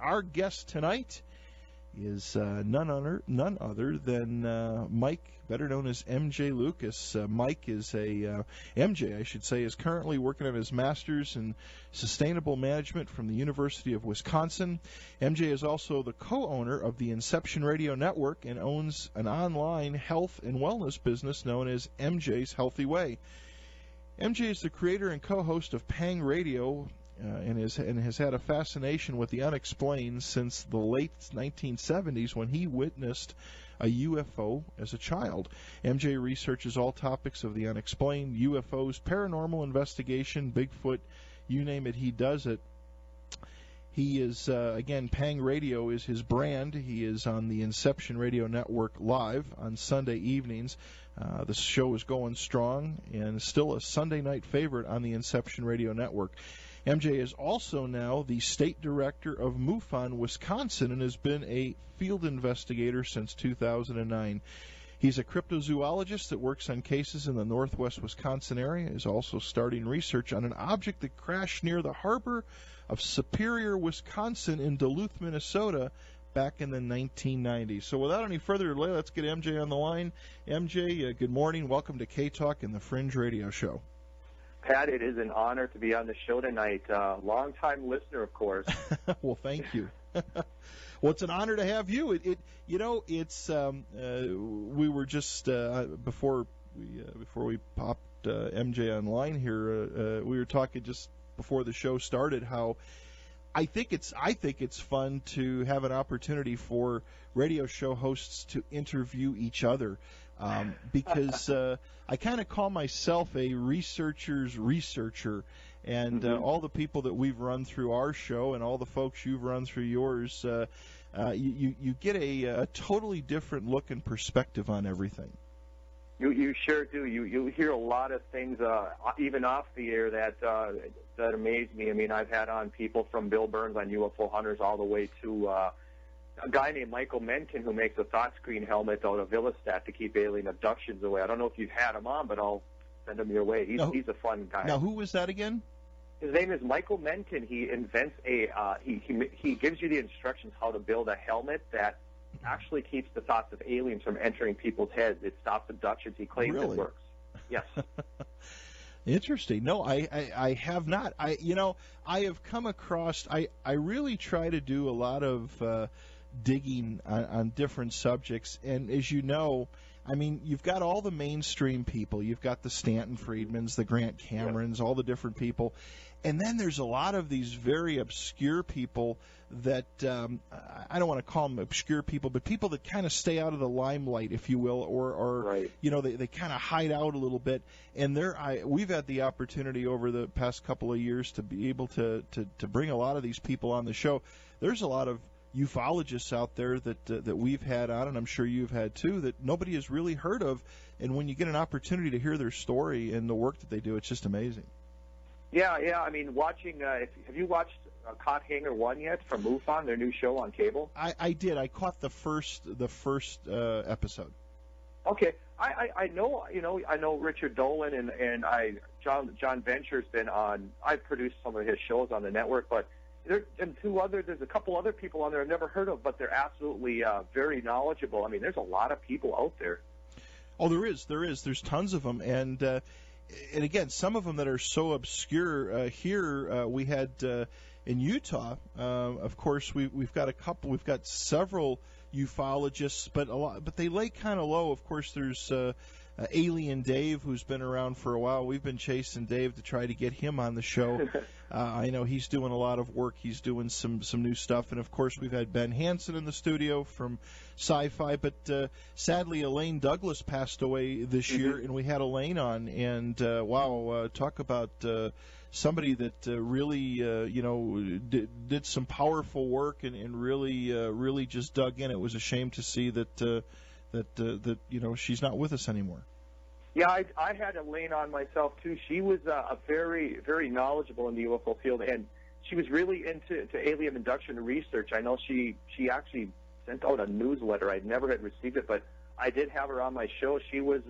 Our guest tonight is none other than Mike, better known as MJ Lucas. Mike is MJ, I should say, is currently working on his master's in sustainable management from the University of Wisconsin. MJ is also the co-owner of the Inception Radio Network and owns an online health and wellness business known as MJ's Healthy Way. MJ is the creator and co-host of Pang Radio, and has had a fascination with the unexplained since the late 1970s when he witnessed a UFO as a child. MJ researches all topics of the unexplained, UFOs, paranormal investigation, Bigfoot, you name it, he does it. He is, again, Pang Radio is his brand. He is on the Inception Radio Network live on Sunday evenings. The show is going strong and still a Sunday night favorite on the Inception Radio Network. MJ is also now the state director of MUFON, Wisconsin, and has been a field investigator since 2009. He's a cryptozoologist that works on cases in the northwest Wisconsin area. Is also starting research on an object that crashed near the harbor of Superior, Wisconsin, in Duluth, Minnesota, back in the 1990s. So without any further delay, let's get MJ on the line. MJ, good morning. Welcome to K-Talk and the Fringe Radio Show. Pat, it is an honor to be on the show tonight. Long-time listener, of course. Well, thank you. Well, it's an honor to have you. It's we were just before we popped MJ online here. We were talking just before the show started how I think it's fun to have an opportunity for radio show hosts to interview each other. Because I kind of call myself a researcher's researcher, and all the people that we've run through our show and all the folks you've run through yours, you get a totally different look and perspective on everything. You sure do. You hear a lot of things, even off the air, that amaze me. I mean, I've had on people from Bill Burns on UFO Hunters all the way to a guy named Michael Mencken who makes a thought screen helmet out of Illustat to keep alien abductions away. I don't know if you've had him on, but I'll send him your way. He's a fun guy. Now, who was that again? His name is Michael Mencken. He invents he gives you the instructions how to build a helmet that actually keeps the thoughts of aliens from entering people's heads. It stops abductions. He claims Really? It works. Yes. Interesting. No, I have not. I have come across. I really try to do a lot of digging on different subjects, and as you know, I mean, you've got all the mainstream people. You've got the Stanton Friedmans, the Grant Camerons, all the different people, and then there's a lot of these very obscure people that I don't want to call them obscure people, but people that kind of stay out of the limelight, if you will, or Right. They kind of hide out a little bit. And we've had the opportunity over the past couple of years to be able to bring a lot of these people on the show. There's a lot of ufologists out there that we've had on, and I'm sure you've had too, that nobody has really heard of. And when you get an opportunity to hear their story and the work that they do, it's just amazing. Yeah. I mean, watching. Have you watched Caught Hangar 1 yet from MUFON, their new show on cable? I did. I caught the first episode. Okay. I know. I know Richard Dolan and John Venture's been on. I've produced some of his shows on the network, but there's a couple other people on there I've never heard of, but they're absolutely very knowledgeable. I mean, there's a lot of people out there. Oh, there is. There's tons of them, and again, some of them that are so obscure. Here we had in Utah. Of course, we've got a couple. We've got several ufologists, but they lay kind of low. Of course, there's Alien Dave, who's been around for a while. We've been chasing Dave to try to get him on the show. I know he's doing a lot of work. He's doing some new stuff. And, of course, we've had Ben Hansen in the studio from Sci-Fi. But, sadly, Elaine Douglas passed away this year, and we had Elaine on. And, wow, talk about somebody that really, did some powerful work and really just dug in. It was a shame to see that she's not with us anymore. Yeah, I had Elaine on myself too. She was a very, very knowledgeable in the UFO field, and she was really into alien abduction research. I know she actually sent out a newsletter. I never had received it, but I did have her on my show. She was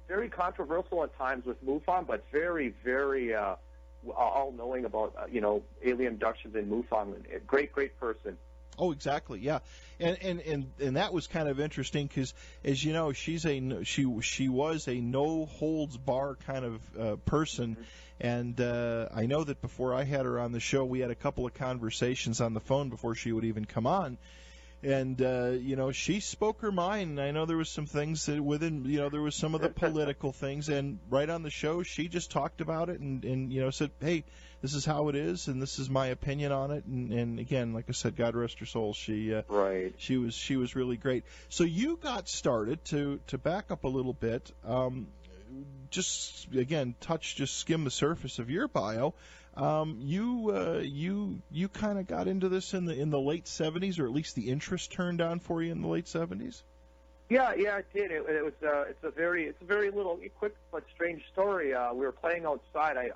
very controversial at times with MUFON, but very, very all-knowing about alien abductions in MUFON. Great person. Oh, exactly. Yeah, and that was kind of interesting because, as you know, she was a no holds bar kind of person, and I know that before I had her on the show, we had a couple of conversations on the phone before she would even come on. And she spoke her mind. I know there was some things that within, there was some of the political things, and right on the show, she just talked about it and said, "Hey, this is how it is, and this is my opinion on it." And again, like I said, God rest her soul. She was really great. So you got started to back up a little bit. Just again, skim the surface of your bio. You kind of got into this in the late 70s, or at least the interest turned on for you in the late 70s. Yeah, it did. It's a very little quick but strange story. We were playing outside.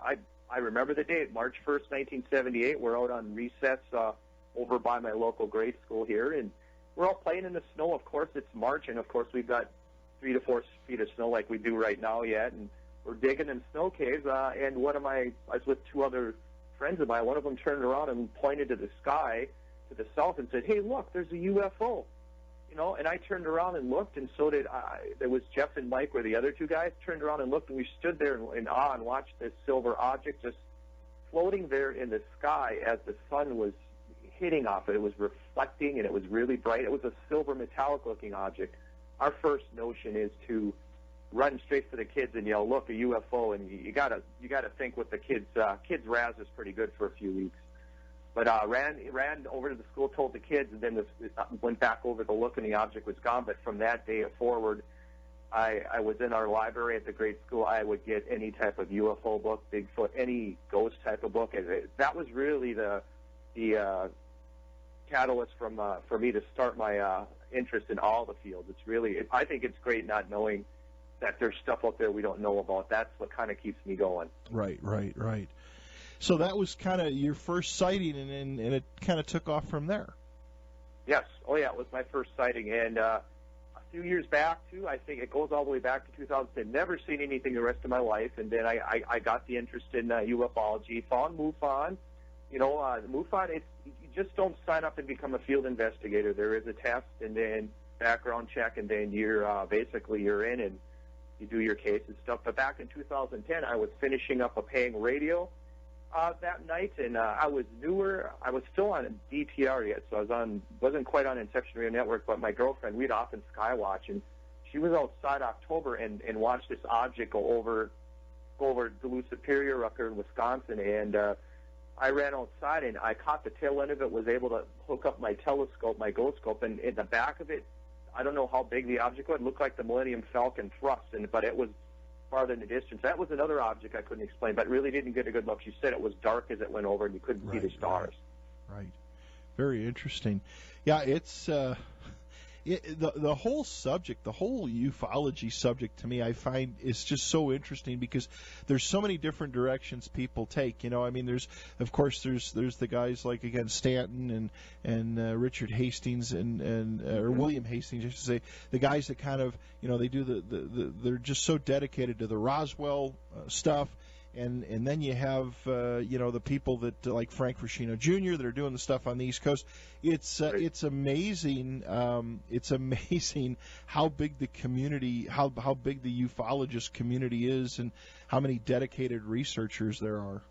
I remember the date, March 1st, 1978. We're out on recess over by my local grade school here, and we're all playing in the snow. Of course, it's March, and of course we've got 3 to 4 feet of snow like we do right now yet, and we're digging in snow caves, and I was with 2 other friends of mine. One of them turned around and pointed to the sky to the south and said, "Hey, look, there's a UFO." And I turned around and looked, and so did there was Jeff and Mike were the other 2 guys, turned around and looked, and we stood there in awe and watched this silver object just floating there in the sky as the sun was hitting off it. It was reflecting, and it was really bright. It was a silver metallic-looking object. Our first notion is to run straight for the kids and yell, "Look, a UFO!" And you gotta think with the kids. Kids' razz is pretty good for a few weeks. But ran over to the school, told the kids, and then went back over to look, and the object was gone. But from that day forward, I was in our library at the grade school. I would get any type of UFO book, Bigfoot, any ghost type of book. That was really the catalyst for me to start my interest in all the fields. I think it's great not knowing that there's stuff out there we don't know about. That's what kind of keeps me going. Right. So that was kind of your first sighting, and it kind of took off from there. Yes. Oh, yeah, it was my first sighting. And a few years back, too, I think it goes all the way back to 2010. Never seen anything the rest of my life. And then I got the interest in ufology, found MUFON. MUFON, you just don't sign up and become a field investigator. There is a test and then background check, and then you're in and you do your case and stuff. But back in 2010, I was finishing up a paying radio that night, and I was newer. I was still on DTR yet, so wasn't quite on Inception Radio Network. But my girlfriend, we'd often skywatch, and she was outside October and watched this object go over Duluth Superior up here in Wisconsin, and I ran outside and I caught the tail end of it. Was able to hook up my telescope, my ghost scope, and in the back of it, I don't know how big the object was. It looked like the Millennium Falcon thrust, but it was farther in the distance. That was another object I couldn't explain, but really didn't get a good look. She said it was dark as it went over, and you couldn't see the stars. Right. Very interesting. Yeah, it's the whole subject, the whole ufology subject, to me, I find is just so interesting because there's so many different directions people take. There's the guys like, again, Stanton and Richard Hastings or William Hastings, I should say, the guys that kind of, they do they're just so dedicated to the Roswell stuff. And then you have the people that like Frank Frashino Jr. that are doing the stuff on the East Coast. It's amazing. It's amazing how big the community, how big the ufologist community is, and how many dedicated researchers there are.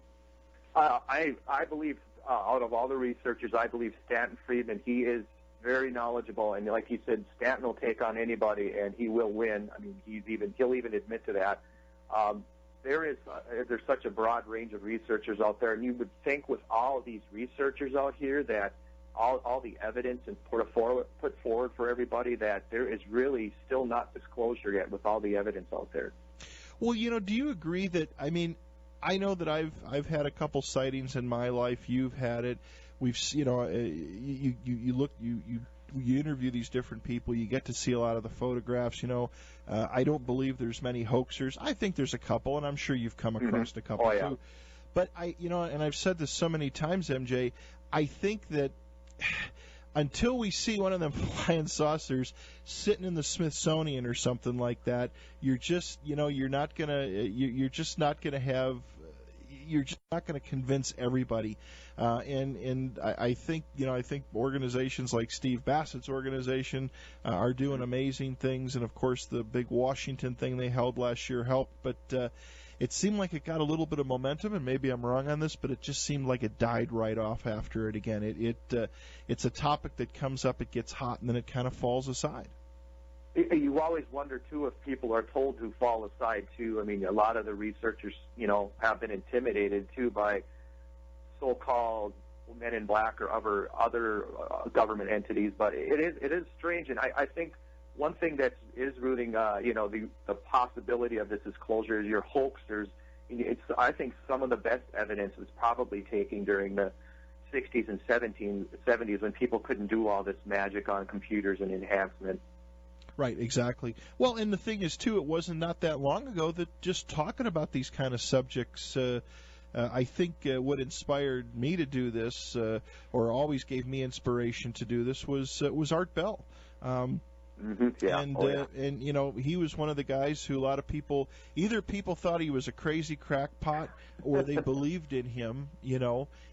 I believe out of all the researchers, I believe Stanton Friedman. He is very knowledgeable, and like he said, Stanton will take on anybody, and he will win. I mean, he'll even admit to that. There's such a broad range of researchers out there, and you would think with all of these researchers out here that all the evidence and put forward for everybody, that there is really still not disclosure yet with all the evidence out there. Well, do you agree that, I know that I've had a couple sightings in my life. You've had it. We've, you interview these different people, you get to see a lot of the photographs. I don't believe there's many hoaxers. I think there's a couple, and I'm sure you've come across a couple too. But and I've said this so many times, MJ, I think that until we see one of them flying saucers sitting in the Smithsonian or something like that, you're just, you're just not gonna have, you're just not going to convince everybody. And I think organizations like Steve Bassett's organization are doing amazing things, and of course the big Washington thing they held last year helped, but it seemed like it got a little bit of momentum, and maybe I'm wrong on this, but it just seemed like it died right off after it again. It's a topic that comes up, it gets hot, and then it kind of falls aside. You always wonder, too, if people are told to fall aside, too. I mean, a lot of the researchers, have been intimidated, too, by so-called men in black or other government entities. But it is strange, and I think one thing that is rooting, the possibility of this disclosure is your hoaxers. I think some of the best evidence was probably taken during the 60s and 70s when people couldn't do all this magic on computers and enhancement. Right, exactly. Well, and the thing is, too, it wasn't not that long ago that just talking about these kind of subjects, I think what inspired me to do this, or always gave me inspiration to do this, was Art Bell. Yeah. And he was one of the guys who a lot of people thought he was a crazy crackpot or they believed in him,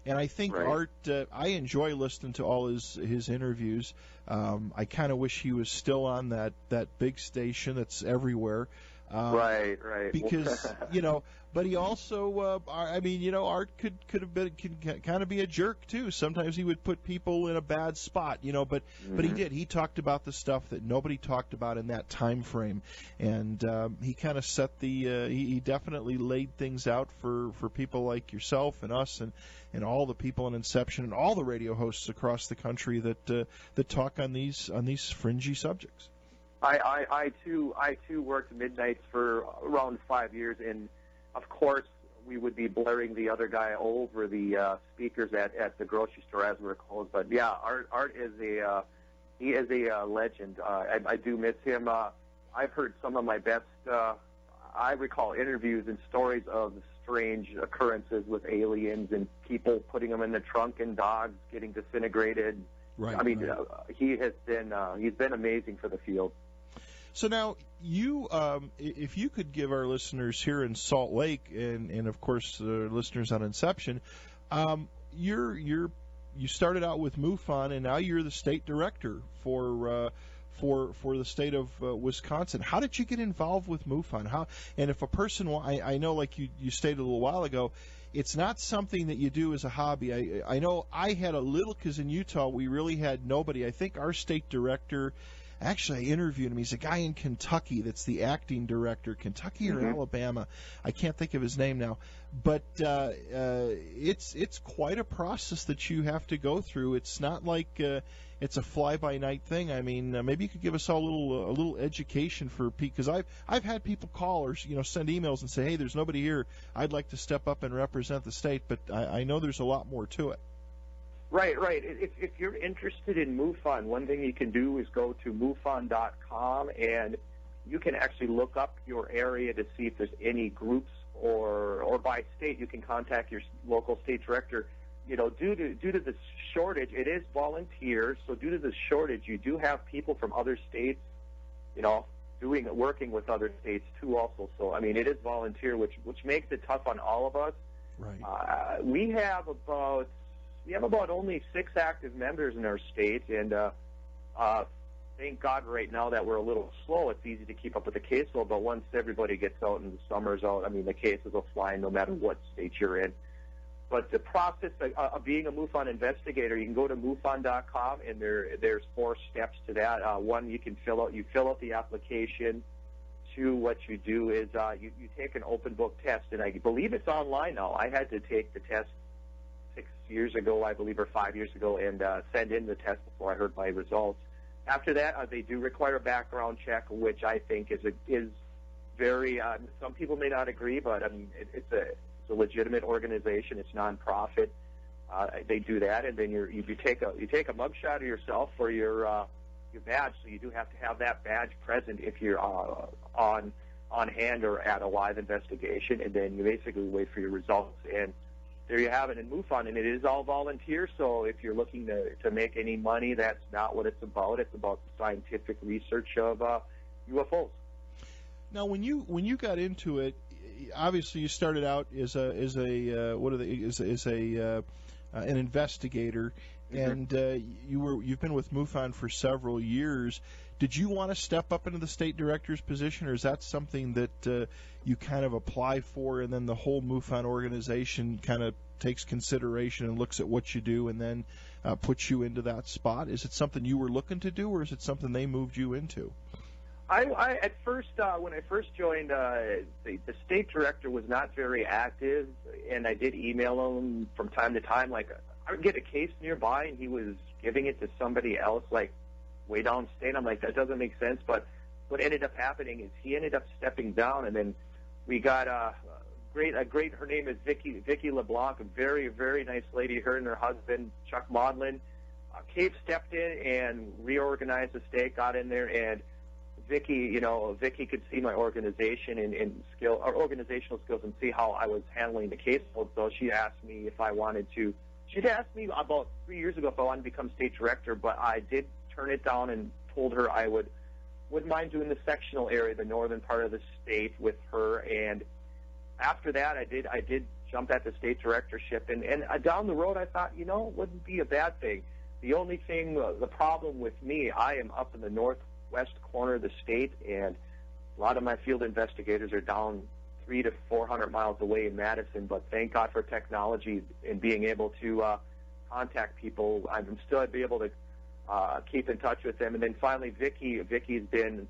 and I think right. Art, I enjoy listening to all his interviews. I kind of wish he was still on that big station that's everywhere. Right. Because but he also, Art could have been kind of be a jerk too. Sometimes he would put people in a bad spot, but he did. He talked about the stuff that nobody talked about in that time frame, and he kind of set the. He definitely laid things out for people like yourself and us and all the people in Inception and all the radio hosts across the country that talk on these fringy subjects. I too worked midnights for around 5 years, and of course we would be blaring the other guy over the speakers at the grocery store as we were closed. But yeah, Art is a legend. I do miss him. I've heard some of my best. I recall interviews and stories of strange occurrences with aliens and people putting them in the trunk and dogs getting disintegrated. Right. I mean, he's been amazing for the field. So now, if you could give our listeners here in Salt Lake, and of course listeners on Inception, you started out with MUFON, and now you're the state director for the state of Wisconsin. How did you get involved with MUFON? And if a person, I know, like you stated a little while ago, it's not something that you do as a hobby. I know I had a little, because in Utah we really had nobody. I think our state director. Actually, I interviewed him. He's a guy in Kentucky that's the acting director, Kentucky or Alabama. I can't think of his name now. But it's quite a process that you have to go through. It's not like it's a fly-by-night thing. I mean, maybe you could give us all a little education for people, because I've had people call or send emails and say, hey, there's nobody here. I'd like to step up and represent the state, but I know there's a lot more to it. Right. If you're interested in MUFON, one thing you can do is go to MUFON.com, and you can actually look up your area to see if there's any groups, or by state you can contact your local state director. Due to the shortage, it is volunteer. So due to the shortage, you do have people from other states, working with other states too. Also, so I mean, it is volunteer, which makes it tough on all of us. Right. We have about only 6 active members in our state, and thank God right now that we're a little slow. It's easy to keep up with the caseload, but once everybody gets out and the summer's out, I mean, the cases will fly no matter what state you're in. But the process of being a MUFON investigator, you can go to MUFON.com, and there's 4 steps to that. One, you fill out the application. 2, what you do is you take an open book test, and I believe it's online now. I had to take the test 6 years ago, I believe, or 5 years ago, and send in the test before I heard my results. After that, they do require a background check, which I think is very. Some people may not agree, but I mean, it's a legitimate organization. It's nonprofit. They do that, and then you take a mugshot of yourself for your badge. So you do have to have that badge present if you're on hand or at a live investigation, and then you basically wait for your results. And there you have it in MUFON, and it is all volunteer. So if you're looking to make any money, that's not what it's about. It's about the scientific research of UFOs. Now, when you got into it, obviously you started out as an investigator, and you've been with MUFON for several years. Did you want to step up into the state director's position, or is that something that you kind of apply for, and then the whole MUFON organization kind of takes consideration and looks at what you do, and then puts you into that spot? Is it something you were looking to do, or is it something they moved you into? I at first, when I first joined, the state director was not very active, and I did email him from time to time. Like, I would get a case nearby, and he was giving it to somebody else, like, way downstate. I'm like, that doesn't make sense. But what ended up happening is he ended up stepping down, and then we got a great. Her name is Vicky LeBlanc, a very, very nice lady. Her and her husband Chuck Maudlin. Cave stepped in and reorganized the state, got in there, and Vicky could see my organization and organizational skills and see how I was handling the caseload. So she asked me if I wanted to. She'd asked me about 3 years ago if I wanted to become state director, but I did turn it down and told her I wouldn't mind doing the sectional area, the northern part of the state, with her. And after that, I did jump at the state directorship. And down the road, I thought, it wouldn't be a bad thing. The only thing, the problem with me, I am up in the northwest corner of the state, and a lot of my field investigators are down 300 to 400 miles away in Madison. But thank God for technology and being able to contact people. I'm still be able to keep in touch with them. And then finally, Vicky's been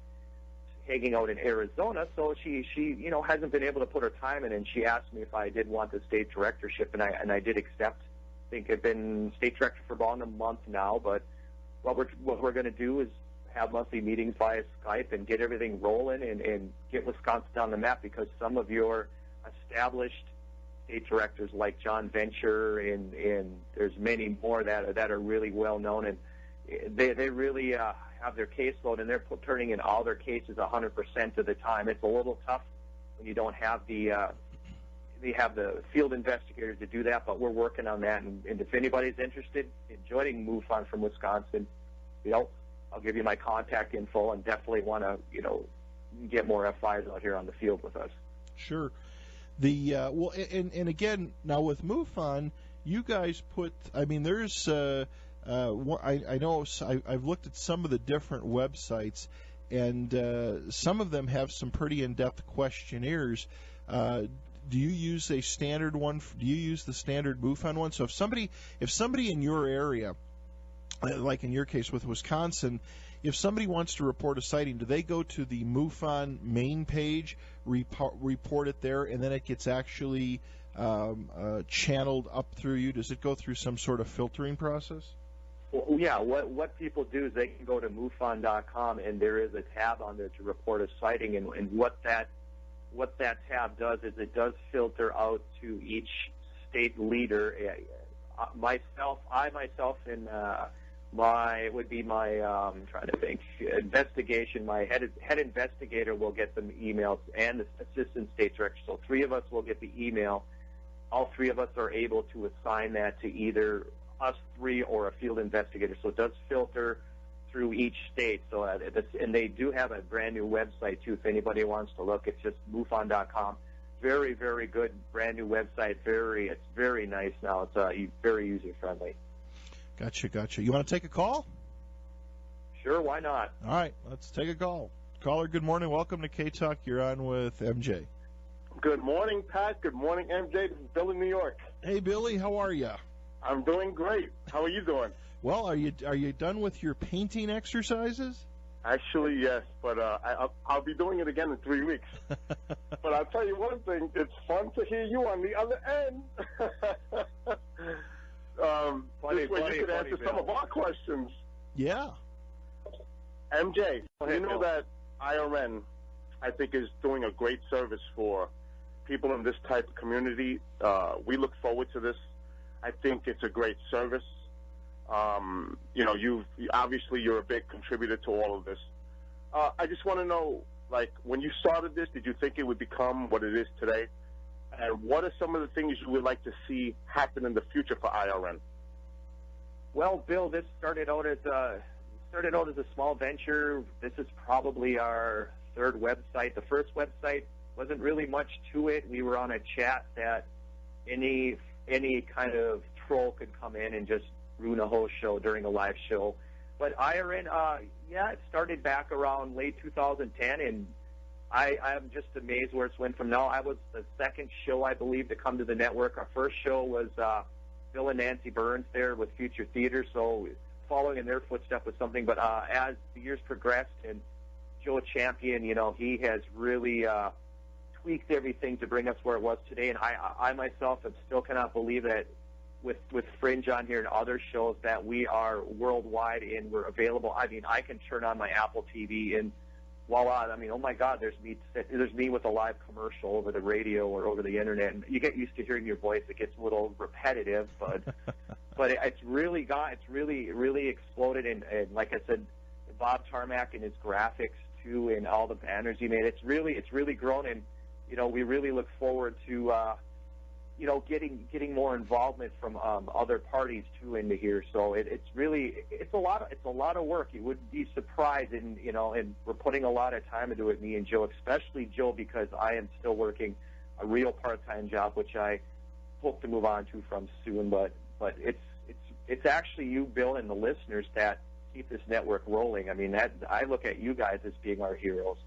hanging out in Arizona, so she hasn't been able to put her time in. And she asked me if I did want the state directorship, and I did accept. I think I've been state director for about a month now. But what we're going to do is have monthly meetings via Skype and get everything rolling and get Wisconsin on the map, because some of your established state directors like John Venture and there's many more that are really well known, and they really have their caseload, and they're turning in all their cases 100% of the time. It's a little tough when you don't have the field investigators to do that, but we're working on that. And if anybody's interested in joining MUFON from Wisconsin, I'll give you my contact info, and definitely want to get more FIs out here on the field with us. Sure. And again, now with MUFON, you guys put. I mean, there's. I know I've looked at some of the different websites, and some of them have some pretty in-depth questionnaires. Do you use a standard one? Do you use the standard MUFON one? So if somebody in your area, like in your case with Wisconsin, if somebody wants to report a sighting, do they go to the MUFON main page, report it there, and then it gets actually channeled up through you? Does it go through some sort of filtering process? Well, yeah, what people do is they can go to MUFON.com, and there is a tab on there to report a sighting, and what that tab does is it does filter out to each state leader. Myself, and I'm trying to think, investigation. My head investigator will get the emails, and the assistant state director. So three of us will get the email. All three of us are able to assign that to either us three or a field investigator. So it does filter through each state. So and they do have a brand new website too. If anybody wants to look, it's just MUFON.com. Very, very good brand new website. It's very nice now. It's very user friendly. Gotcha. You want to take a call? Sure, why not? All right, let's take a call. Caller, good morning. Welcome to K-Talk. You're on with MJ. Good morning, Pat. Good morning, MJ. This is Bill in New York. Hey, Billy, how are you? I'm doing great. How are you doing? Well, are you done with your painting exercises? Actually, yes, but I'll be doing it again in 3 weeks. But I'll tell you one thing. It's fun to hear you on the other end. This way you can answer some of our questions. Yeah. MJ, you know that IRN, I think, is doing a great service for people in this type of community. We look forward to this. I think it's a great service. You're a big contributor to all of this. I just want to know, like, when you started this, did you think it would become what it is today? And what are some of the things you would like to see happen in the future for IRN? Well, Bill, this started out as a small venture. This is probably our third website. The first website wasn't really much to it. We were on a chat that any kind of troll could come in and just ruin a whole show during a live show. But IRN, it started back around late 2010, and I'm just amazed where it's went from now. I was the second show, I believe, to come to the network. Our first show was Bill and Nancy Burns there with Future Theater, so following in their footsteps was something. But as the years progressed, and Joe Champion, he has really tweaked everything to bring us where it was today. And I myself still cannot believe that with Fringe on here and other shows that we are worldwide and we're available. I mean, I can turn on my Apple TV and voila, I mean, oh my God, there's me with a live commercial over the radio or over the internet. And you get used to hearing your voice. It gets a little repetitive, but it's really exploded. And like I said, Bob Tarmac and his graphics too, and all the banners he made, it's really grown. And we really look forward to getting more involvement from other parties too into here. So it's a lot of work. You wouldn't be surprised, and we're putting a lot of time into it, me and Joe, especially Joe, because I am still working a real part-time job, which I hope to move on to from soon. But it's actually you, Bill, and the listeners that keep this network rolling. I mean, I look at you guys as being our heroes.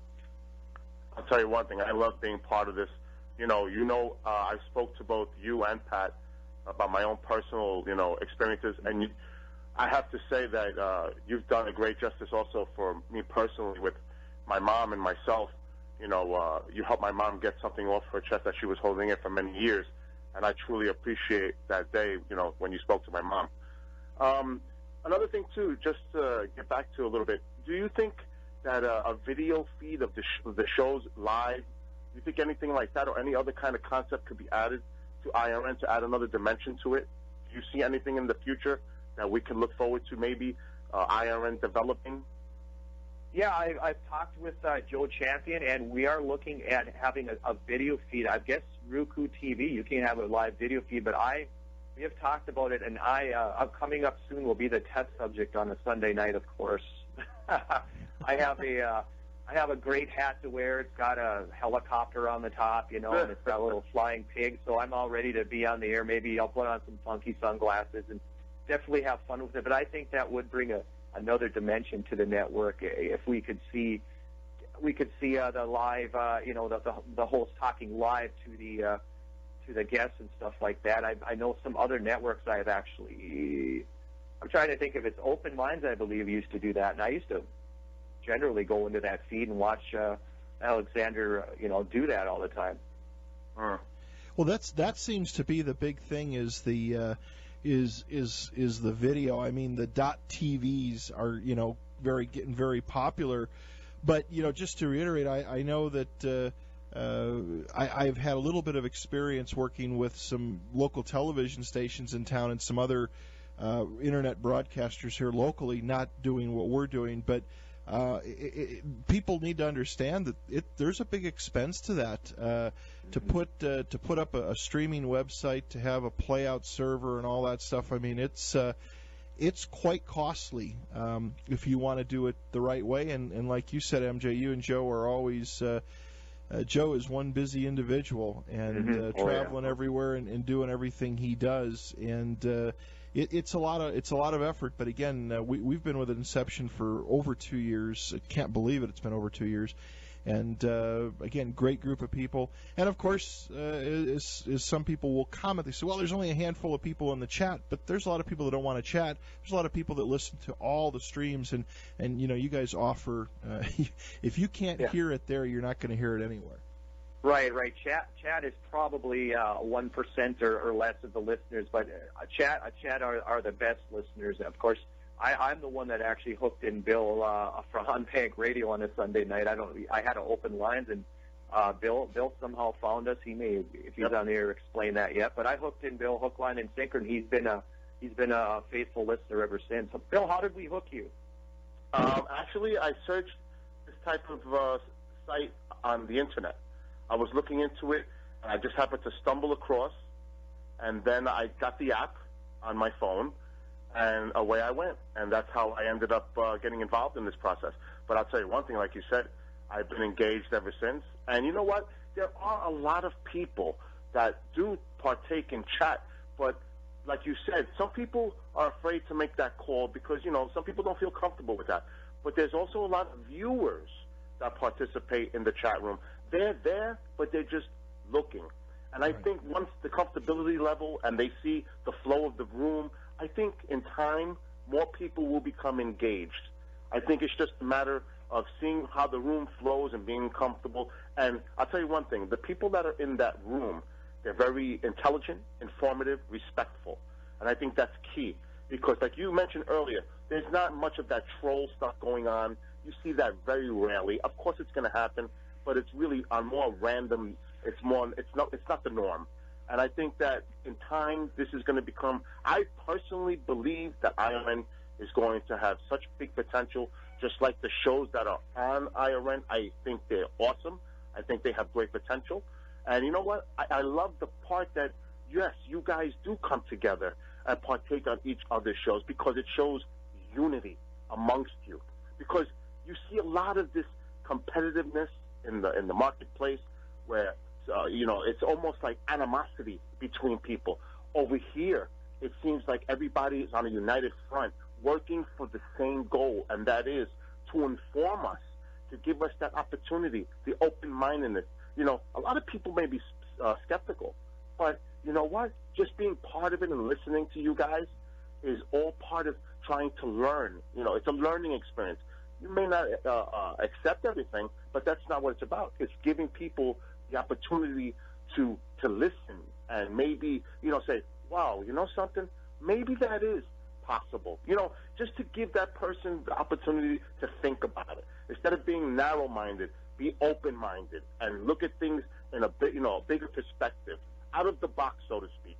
I'll tell you one thing. I love being part of this. I spoke to both you and Pat about my own personal, experiences, and I have to say that you've done a great justice also for me personally with my mom and myself. You helped my mom get something off her chest that she was holding in for many years, and I truly appreciate that day, when you spoke to my mom. Another thing, too, just to get back to a little bit, do you think that a video feed of the shows live, do you think anything like that or any other kind of concept could be added to IRN to add another dimension to it? Do you see anything in the future that we can look forward to maybe IRN developing? Yeah, I've talked with Joe Champion, and we are looking at having a video feed. I guess Roku TV, you can have a live video feed, but we have talked about it, and I'm coming up soon will be the test subject on a Sunday night, of course. I have a great hat to wear. It's got a helicopter on the top, and it's got a little flying pig. So I'm all ready to be on the air. Maybe I'll put on some funky sunglasses and definitely have fun with it. But I think that would bring another dimension to the network if we could see the live, the host talking live to the guests and stuff like that. I know some other networks I'm trying to think if it's Open Minds, I believe, used to do that, and I used to generally go into that feed and watch Alexander, do that all the time. Well, that seems to be the big thing is the video. I mean, the .tvs are getting very popular, but just to reiterate, I know that I've had a little bit of experience working with some local television stations in town and some other internet broadcasters here locally, not doing what we're doing, but people need to understand that there's a big expense to that. To put up a streaming website, to have a playout server and all that stuff. I mean, it's quite costly if you want to do it the right way. And like you said, MJ, you and Joe are always. Joe is one busy individual and traveling everywhere and doing everything he does, and it's a lot of effort. But again, we've been with Inception for over 2 years. I can't believe it. It's been over 2 years, and again, great group of people. And of course, as some people will comment, they say, "Well, there's only a handful of people in the chat," but there's a lot of people that don't want to chat. There's a lot of people that listen to all the streams, and you guys offer. If you can't hear it there, you're not going to hear it anywhere. Right. Chat is probably 1% or less of the listeners, but chat are the best listeners. Of course, I'm the one that actually hooked in Bill for On Bank Radio on a Sunday night. I had to open lines, and Bill somehow found us. He may, if he's on the air, explain that yet. But I hooked in Bill, hook, line, and sinker, and he's been a faithful listener ever since. So, Bill, how did we hook you? Actually, I searched this type of site on the internet. I was looking into it, and I just happened to stumble across, and then I got the app on my phone, and away I went. And that's how I ended up getting involved in this process. But I'll tell you one thing, like you said, I've been engaged ever since. And you know what? there are a lot of people that do partake in chat, but like you said, some people are afraid to make that call because, some people don't feel comfortable with that. But there's also a lot of viewers that participate in the chat room. They're there, but they're just looking. And I think once the comfortability level and they see the flow of the room, I think in time, more people will become engaged. I think it's just a matter of seeing how the room flows and being comfortable. And I'll tell you one thing, the people that are in that room, they're very intelligent, informative, respectful. And I think that's key because, like you mentioned earlier, there's not much of that troll stuff going on. You see that very rarely. Of course it's going to happen, but it's really on more random. It's not the norm. And I think that in time, this is going to become, I personally believe that IRN is going to have such big potential, just like the shows that are on IRN. I think they're awesome. I think they have great potential. And you know what? I love the part that, yes, you guys do come together and partake on each other's shows because it shows unity amongst you. Because you see a lot of this competitiveness in the marketplace where, it's almost like animosity between people. Over here, it seems like everybody is on a united front working for the same goal, and that is to inform us, to give us that opportunity, the open-mindedness. A lot of people may be skeptical, but you know what? Just being part of it and listening to you guys is all part of trying to learn. It's a learning experience. You may not accept everything, but that's not what it's about. It's giving people the opportunity to listen and maybe, say, wow, something? Maybe that is possible. Just to give that person the opportunity to think about it. Instead of being narrow-minded, be open-minded and look at things in a bigger perspective, out of the box, so to speak.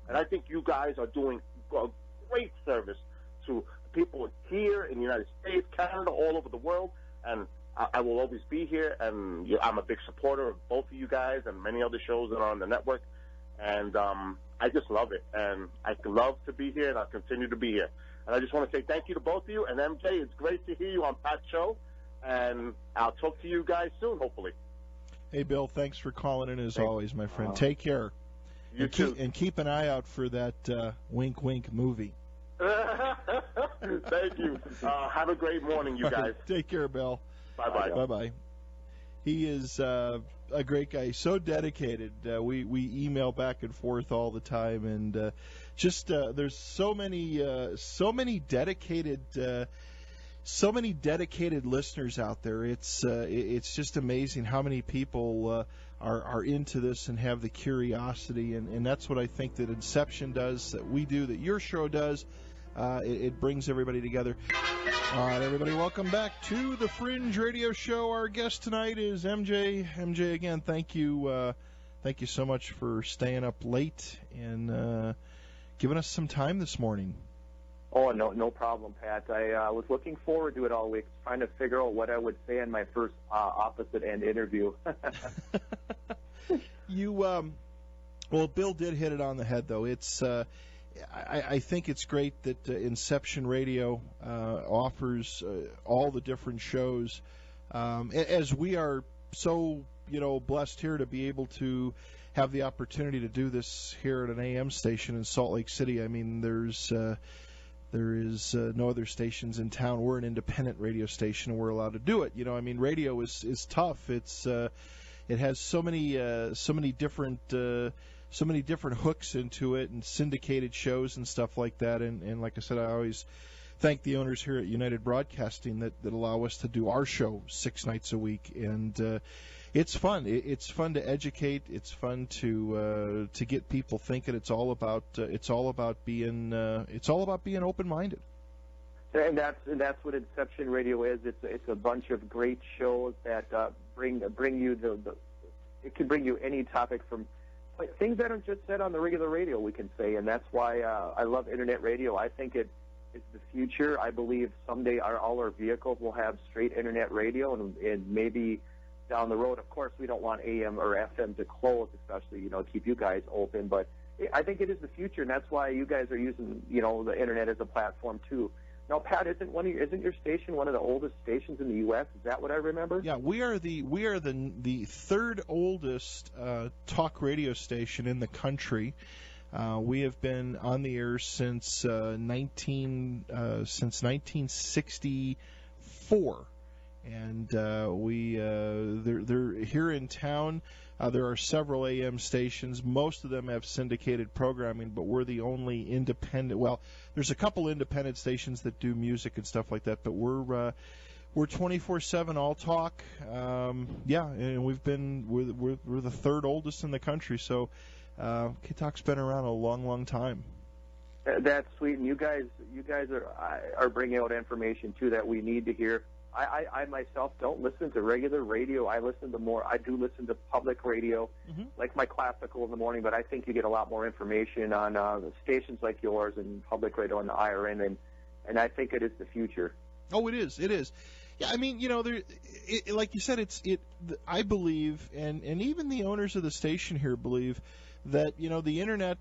And I think you guys are doing a great service to people here in the United States, Canada, all over the world, and I will always be here, and I'm a big supporter of both of you guys and many other shows that are on the network, and I just love it, and I love to be here, and I'll continue to be here. And I just want to say thank you to both of you, and MJ, it's great to hear you on Pat's show, and I'll talk to you guys soon, hopefully. Hey, Bill, thanks for calling in as always, my friend. Take care. You too. And keep an eye out for that wink, wink movie. Thank you. Have a great morning, you guys. Take care, Bill. Bye-bye. Bye-bye. He is a great guy, so dedicated. We email back and forth all the time, and there's so many dedicated listeners out there. It's just amazing how many people are into this and have the curiosity, and that's what I think that Inception does, that we do, that your show does. It brings everybody together. All right, everybody, welcome back to the Fringe Radio Show. Our guest tonight is MJ. MJ, again, thank you so much for staying up late and giving us some time this morning. Oh, no problem, Pat. I was looking forward to it all week, trying to figure out what I would say in my first opposite end interview. Well, Bill did hit it on the head, though. It's I think it's great that Inception Radio offers all the different shows, as we are so blessed here to be able to have the opportunity to do this here at an AM station in Salt Lake City. I mean, there is no other stations in town. We're an independent radio station, and we're allowed to do it. Radio is tough. It has so many different hooks into it, and syndicated shows and stuff like that. And like I said, I always thank the owners here at United Broadcasting that allow us to do our show 6 nights a week. And it's fun. It's fun to educate. It's fun to get people thinking. It's all about being open-minded. And that's what Inception Radio is. It's a bunch of great shows that bring you it can bring you any topic, from things that are just said on the regular radio, we can say, and that's why I love internet radio. I think it's the future. I believe someday all our vehicles will have straight internet radio, and maybe down the road, of course, we don't want AM or FM to close, especially, keep you guys open, but I think it is the future, and that's why you guys are using, the internet as a platform too. Now, Pat, isn't your station one of the oldest stations in the U.S.? Is that what I remember? Yeah, we are the third oldest talk radio station in the country. We have been on the air since 1964, and they're here in town. There are several AM stations. Most of them have syndicated programming, but we're the only independent. Well, there's a couple independent stations that do music and stuff like that, but we're 24/7 all talk. And we're the third oldest in the country. So K-Talk's been around a long, long time. That's sweet, and you guys are bringing out information too that we need to hear. I myself don't listen to regular radio. I do listen to public radio, like my classical in the morning. But I think you get a lot more information on stations like yours and public radio on the IRN, and I think it is the future. Oh, it is. It is. Yeah, I mean, like you said, I believe, and even the owners of the station here believe that the internet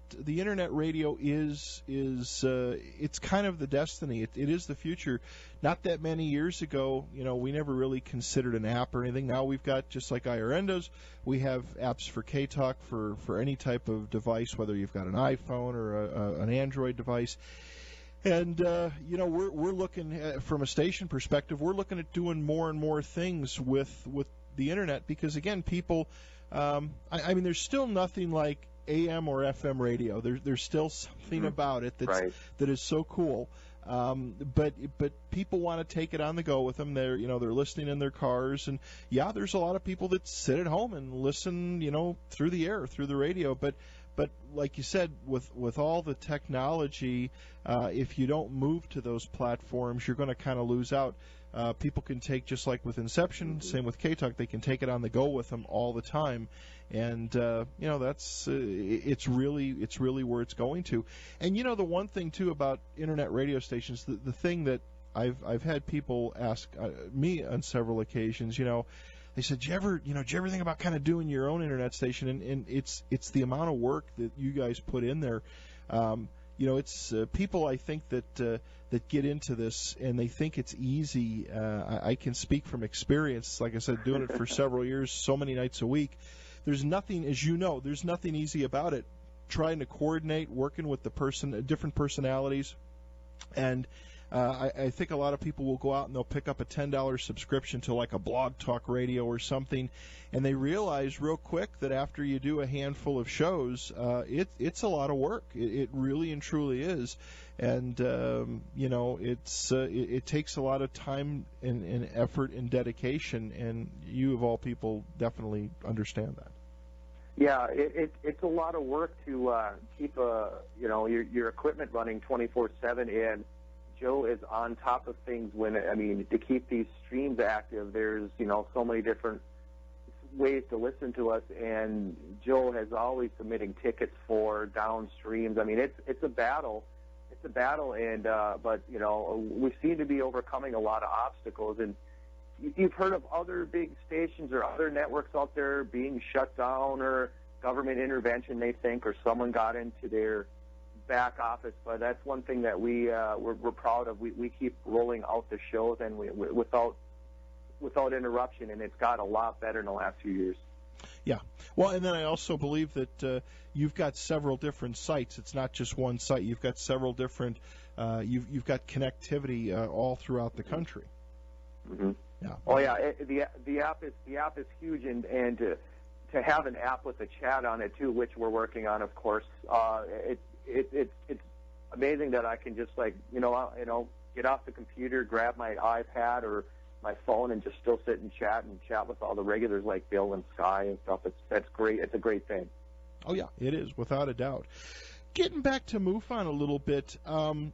radio is it's kind of the destiny. It is the future. Not that many years ago, we never really considered an app or anything. Now we've got, just like IRN does, we have apps for K-Talk for any type of device, whether you've got an iPhone or an Android device. And we're looking from a station perspective. We're looking at doing more and more things with the internet because, again, people. I mean, there's still nothing like AM or FM radio. There's still something about it that is so cool. But people want to take it on the go with them. They're listening in their cars, and there's a lot of people that sit at home and listen, through the air, through the radio. But like you said, with all the technology, if you don't move to those platforms, you're going to kind of lose out. People can take, just like with Inception, same with K-Talk, they can take it on the go with them all the time, and that's it's really where it's going to. And the one thing too about internet radio stations, the thing that I've had people ask me on several occasions, they said, "Do you ever think about kind of doing your own internet station?" And it's the amount of work that you guys put in there. It's people, I think, that get into this and they think it's easy. I can speak from experience. Like I said, doing it for several years, so many nights a week. There's nothing, as you know, there's nothing easy about it. Trying to coordinate, working with different personalities, and I think a lot of people will go out and they'll pick up a $10 subscription to like a Blog Talk Radio or something, and they realize real quick that after you do a handful of shows, it's a lot of work. It really and truly is, and it takes a lot of time and effort and dedication, and you of all people definitely understand that. Yeah, it's a lot of work to keep your equipment running 24/7, and Joe is on top of things to keep these streams active. There's, so many different ways to listen to us, and Joe has always submitting tickets for down streams. I mean, it's a battle. It's a battle, and but we seem to be overcoming a lot of obstacles. And you've heard of other big stations or other networks out there being shut down or government intervention, they think, or someone got into their back office. But that's one thing that we're proud of. We keep rolling out the shows and without interruption, and it's got a lot better in the last few years. Yeah. Well, and then I also believe that you've got several different sites. It's not just one site. You've got several different. You've got connectivity all throughout the country. Mm-hmm. Yeah. Oh yeah. The app is huge, and to have an app with a chat on it too, which we're working on, of course. It's amazing that I can just get off the computer, grab my iPad or my phone, and just still sit and chat with all the regulars like Bill and Sky and stuff. That's great. It's a great thing. Oh yeah, it is, without a doubt. Getting back to MUFON a little bit, have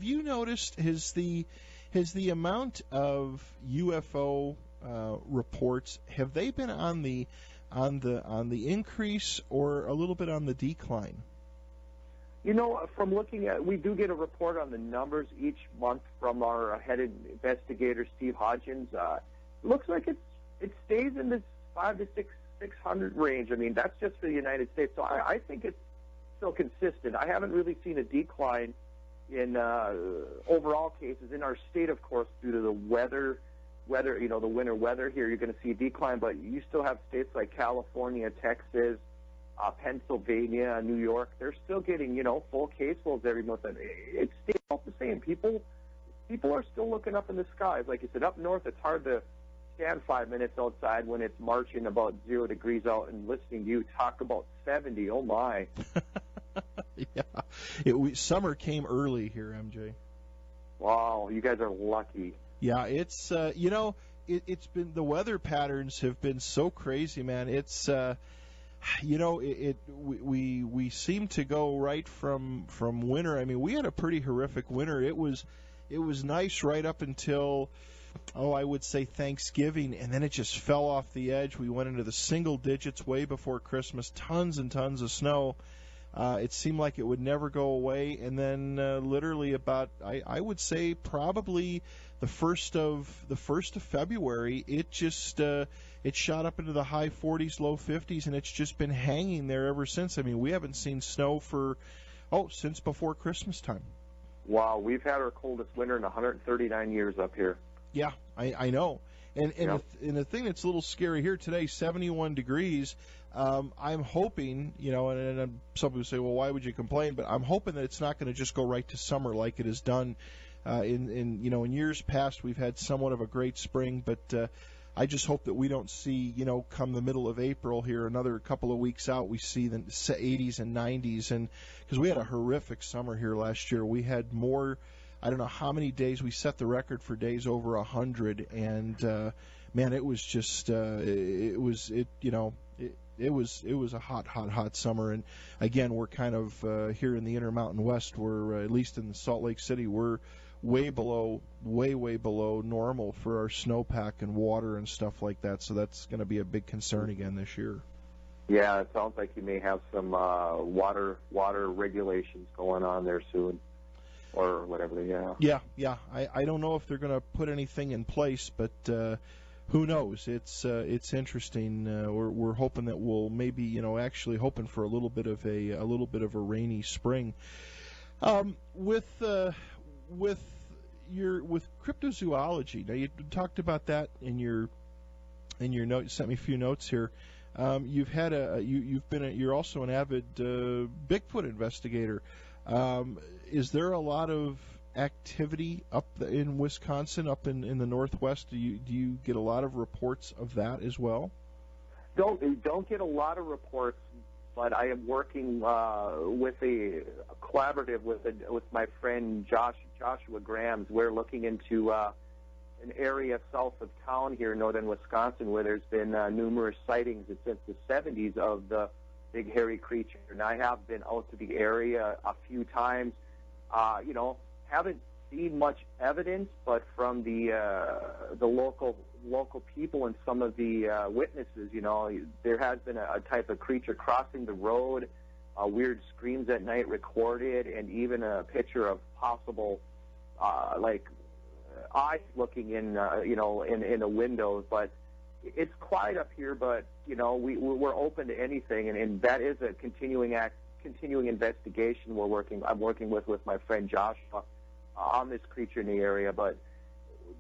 you noticed has the amount of UFO reports, have they been on the increase or a little bit on the decline? From looking at, we do get a report on the numbers each month from our head investigator, Steve Hodgins. It looks like it stays in this 500 to 600 range. I mean, that's just for the United States. So I think it's still consistent. I haven't really seen a decline in overall cases. In our state, of course, due to the weather, the winter weather here, you're going to see a decline. But you still have states like California, Texas, Pennsylvania, New York. They're still getting, full caseloads every month. And it's still the same. People are still looking up in the skies. Like you said, up north, it's hard to stand 5 minutes outside when it's marching about 0 degrees out and listening to you talk about 70. Oh, my. Yeah. Summer came early here, MJ. Wow, you guys are lucky. Yeah, it's, it's been, the weather patterns have been so crazy, man. It's, we seem to go right from winter. I mean, we had a pretty horrific winter. It was nice right up until, I would say Thanksgiving, and then it just fell off the edge. We went into the single digits way before Christmas, tons and tons of snow. It seemed like it would never go away, and then literally about, I would say probably the first of February, it just it shot up into the high 40s, low 50s, and it's just been hanging there ever since. I mean, we haven't seen snow since before Christmas time. Wow, we've had our coldest winter in 139 years up here. Yeah, I know. And the thing that's a little scary here today, 71 degrees. I'm hoping, and some people say, well, why would you complain? But I'm hoping that it's not going to just go right to summer like it has done in years past. We've had somewhat of a great spring, but I just hope that we don't see, come the middle of April here, another couple of weeks out, we see the 80s and 90s, and because we had a horrific summer here last year. We had more. I don't know how many days we set the record for days over 100, and man, it was just it was a hot summer. And again, we're kind of here in the Intermountain West. We're at least in Salt Lake City, we're way below normal for our snowpack and water and stuff like that. So that's going to be a big concern again this year. Yeah, it sounds like you may have some water regulations going on there soon. Or whatever, yeah. Yeah. I don't know if they're going to put anything in place, but who knows? It's interesting. We're hoping that we'll maybe actually hoping for a little bit of a rainy spring. With cryptozoology. Now you talked about that in your note. You sent me a few notes here. You're also an avid Bigfoot investigator. Is there a lot of activity up in Wisconsin, up in the Northwest? Do you get a lot of reports of that as well? Don't get a lot of reports, but I am working with a collaborative with my friend Joshua Grams. We're looking into an area south of town here in northern Wisconsin where there's been numerous sightings since the 70s of the big hairy creature. And I have been out to the area a few times. Haven't seen much evidence, but from the local people and some of the witnesses, there has been a type of creature crossing the road, weird screams at night recorded, and even a picture of possible eyes looking in the windows. But it's quiet up here, but we're open to anything, and that is a continuing investigation I'm working with my friend Joshua on this creature in the area. But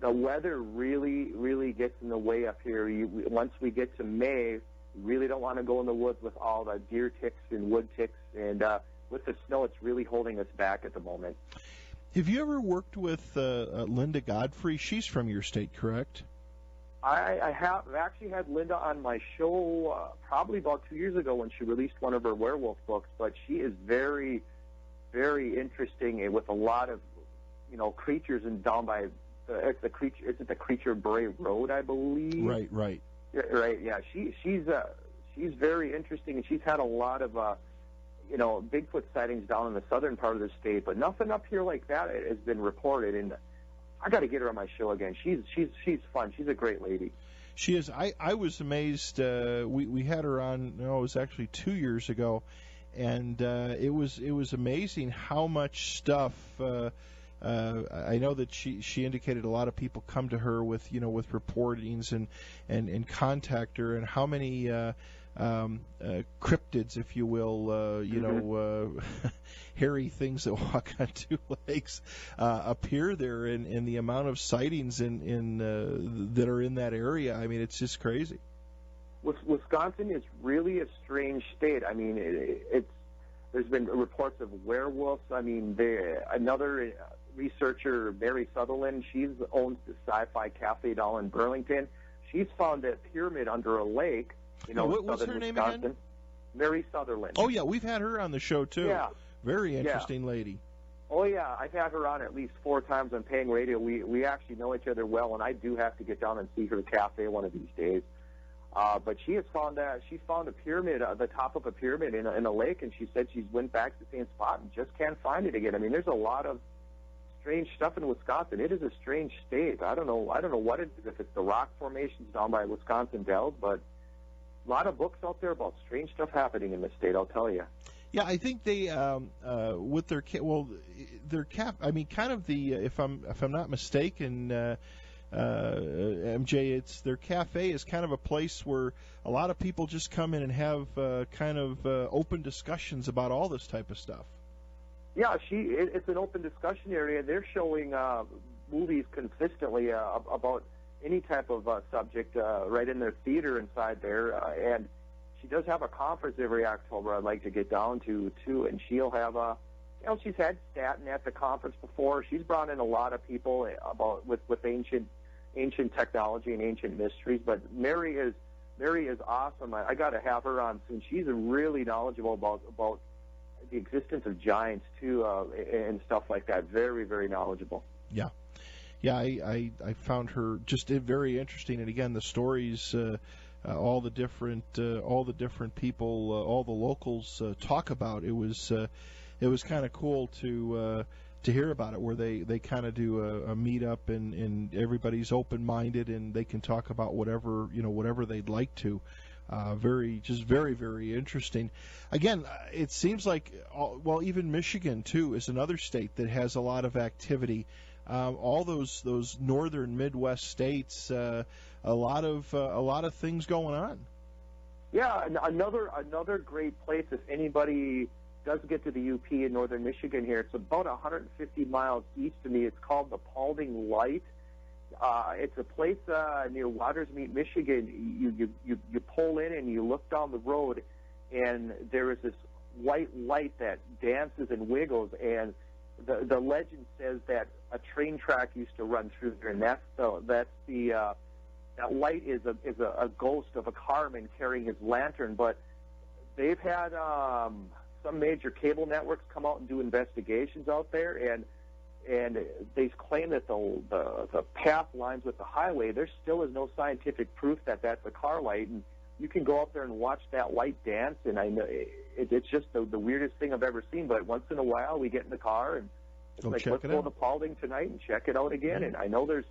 the weather really gets in the way up here. Once we get to May, we really don't want to go in the woods with all the deer ticks and wood ticks, and with the snow, it's really holding us back at the moment. Have you ever worked with Linda Godfrey? She's from your state, correct? I have actually had Linda on my show probably about 2 years ago when she released one of her werewolf books, but she is very, very interesting with a lot of, creatures and down by it's the Creature Bray Road, I believe. Right. Right, yeah. She's very interesting, and she's had a lot of Bigfoot sightings down in the southern part of the state, but nothing up here like that has been reported. And I got to get her on my show again. She's fun. She's a great lady. She is. I was amazed. We had her on. No, it was actually 2 years ago, and it was amazing how much stuff. I know that she indicated a lot of people come to her with with reportings and contact her, and how many cryptids, if you will, hairy things that walk on two legs appear there, and the amount of sightings that are in that area. I mean, it's just crazy. Wisconsin is really a strange state. I mean, there's been reports of werewolves. I mean, another researcher, Mary Sutherland, she owns the Sci-Fi Cafe down in Burlington. She's found that pyramid under a lake. What's her name Wisconsin. again? Mary Sutherland. Oh, yeah, we've had her on the show, too. Yeah. Very interesting lady. Oh, yeah, I've had her on at least 4 times on Paying Radio. We actually know each other well, and I do have to get down and see her cafe one of these days. But she found a pyramid, the top of a pyramid in a lake, and she said she's went back to the same spot and just can't find it again. I mean, there's a lot of strange stuff in Wisconsin. It is a strange state. I don't know what it is, if it's the rock formations down by Wisconsin Dells, but a lot of books out there about strange stuff happening in the state, I'll tell you. Yeah, I think they with their I mean, kind of the if I'm not mistaken, MJ, it's their cafe is kind of a place where a lot of people just come in and have kind of open discussions about all this type of stuff. Yeah, it's an open discussion area. They're showing movies consistently about any type of subject right in their theater inside there. And she does have a conference every October I'd like to get down to, too. And she'll have she's had Stanton at the conference before. She's brought in a lot of people about with ancient technology and ancient mysteries. But Mary is awesome. I got to have her on soon. She's really knowledgeable about the existence of giants too, and stuff like that. Very, very knowledgeable. Yeah, I found her just very interesting, and again, the stories, all the different people, all the locals talk about. It was kind of cool to hear about it, where they kind of do a meetup, and everybody's open-minded, and they can talk about whatever they'd like to. Very, very interesting. Again, it seems like, even Michigan too is another state that has a lot of activity. All those northern Midwest states, a lot of things going on. Yeah, another great place if anybody does get to the UP in northern Michigan here. It's about 150 miles east of me. It's called the Paulding Light. It's a place near Watersmeet, Michigan. You pull in and you look down the road, and there is this white light that dances and wiggles. And the legend says that a train track used to run through there, and that light is a ghost of a carman carrying his lantern. But they've had some major cable networks come out and do investigations out there, and they claim that the path lines with the highway. There still is no scientific proof that that's a car light, and you can go out there and watch that light dance, and I know it's just the weirdest thing I've ever seen. But once in a while, we get in the car and it's like, let's go to Paulding tonight and check it out again. And I know there's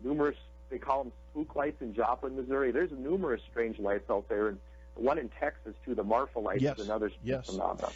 numerous, they call them spook lights in Joplin, Missouri. There's numerous strange lights out there, and the one in Texas too, the Marfa light, is another phenomenon.